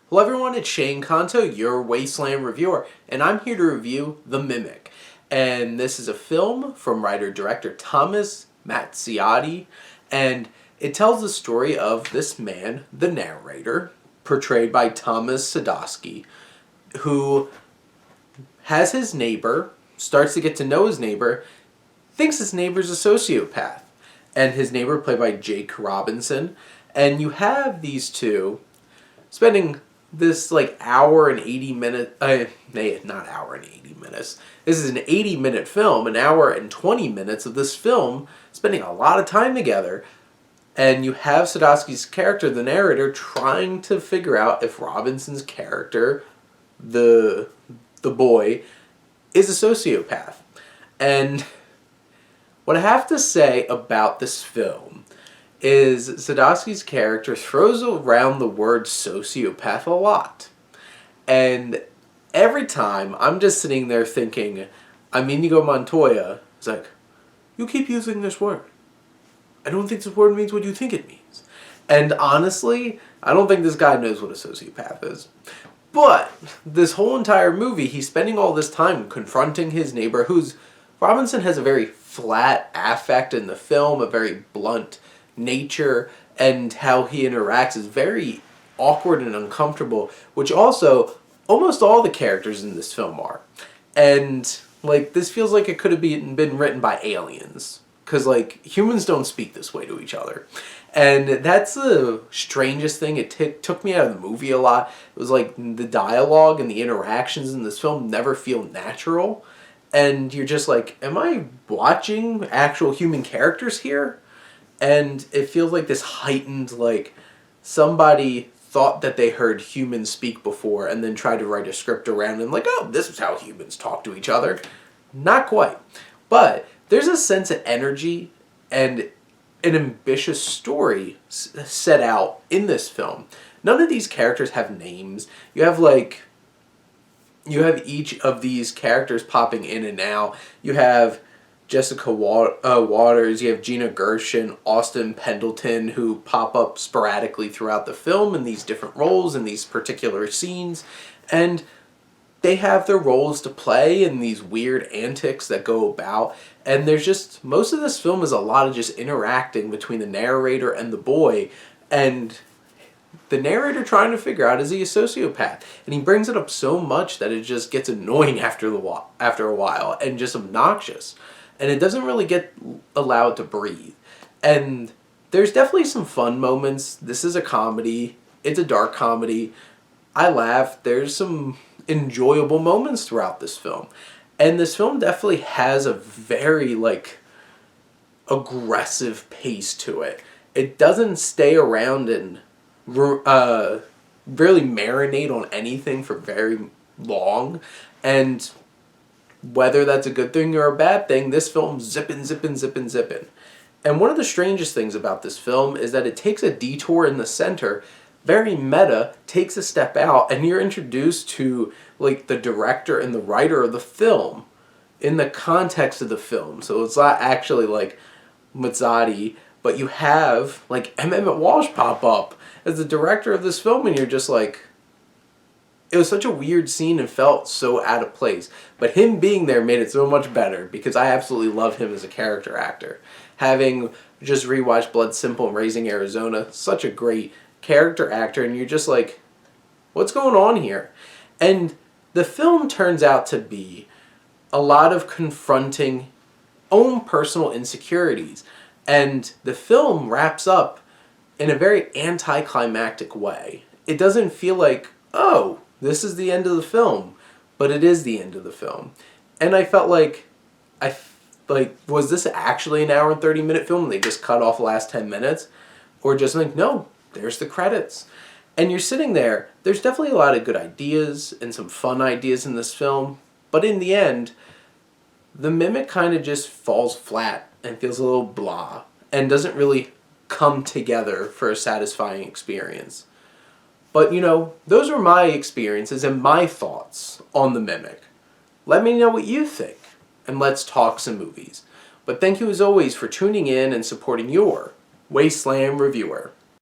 Hello everyone, it's Shane Kanto, your Wasteland reviewer, and I'm here to review The Mimic. And this is a film from writer-director Thomas Mazzotti, and it tells the story of this man, the narrator, portrayed by Thomas Sadowski, who has his neighbor, starts to get to know his neighbor, thinks his neighbor's a sociopath, and his neighbor played by Jake Robinson, and you have these two spending this hour and 80 minute not hour and 80 minutes. This is an 80-minute film, an hour and 20 minutes of this film spending a lot of time together. And you have Sadowski's character, the narrator, trying to figure out if Robinson's character, the boy, is a sociopath. And what I have to say about this film is Sadowski's character throws around the word sociopath a lot. And every time I'm just sitting there thinking, I'm Inigo Montoya. It's like, you keep using this word. I don't think this word means what you think it means. And honestly, I don't think this guy knows what a sociopath is. But this whole entire movie, he's spending all this time confronting his neighbor, Robinson has a very flat affect in the film, a very blunt nature, and how he interacts is very awkward and uncomfortable, which also almost all the characters in this film are. And this feels like it could have been written by aliens, because humans don't speak this way to each other. And that's the strangest thing. It took me out of the movie a lot. It was the dialogue and the interactions in this film never feel natural, and you're just like, am I watching actual human characters here? And it feels like this heightened, somebody thought that they heard humans speak before and then tried to write a script around and oh, this is how humans talk to each other. Not quite. But there's a sense of energy and an ambitious story set out in this film. None of these characters have names. You have each of these characters popping in and out. You have Jessica Waters, you have Gina Gershon, Austin Pendleton, who pop up sporadically throughout the film in these different roles in these particular scenes, and they have their roles to play in these weird antics that go about, and there's just, most of this film is a lot of just interacting between the narrator and the boy, and the narrator trying to figure out, is he a sociopath? And he brings it up so much that it just gets annoying after a while, and just obnoxious. And it doesn't really get allowed to breathe. And there's definitely some fun moments. This is a comedy. It's a dark comedy. I laughed. There's some enjoyable moments throughout this film. And this film definitely has a very, aggressive pace to it. It doesn't stay around and really marinate on anything for very long. And whether that's a good thing or a bad thing, this film's zipping. And one of the strangest things about this film is that it takes a detour in the center, very meta, takes a step out, and you're introduced to the director and the writer of the film in the context of the film. So it's not actually Mazzotti, but you have Emmett Walsh pop up as the director of this film, and you're just it was such a weird scene and felt so out of place. But him being there made it so much better, because I absolutely love him as a character actor. Having just rewatched Blood Simple and Raising Arizona, such a great character actor, and you're just what's going on here? And the film turns out to be a lot of confronting own personal insecurities. And the film wraps up in a very anticlimactic way. It doesn't feel oh, this is the end of the film, but it is the end of the film. And I felt was this actually an hour and 30-minute film and they just cut off the last 10 minutes? Or just no, there's the credits. And you're sitting there, there's definitely a lot of good ideas and some fun ideas in this film, but in the end, The Mimic kind of just falls flat and feels a little blah and doesn't really come together for a satisfying experience. But, those are my experiences and my thoughts on The Mimic. Let me know what you think, and let's talk some movies. But thank you as always for tuning in and supporting your Wasteland reviewer.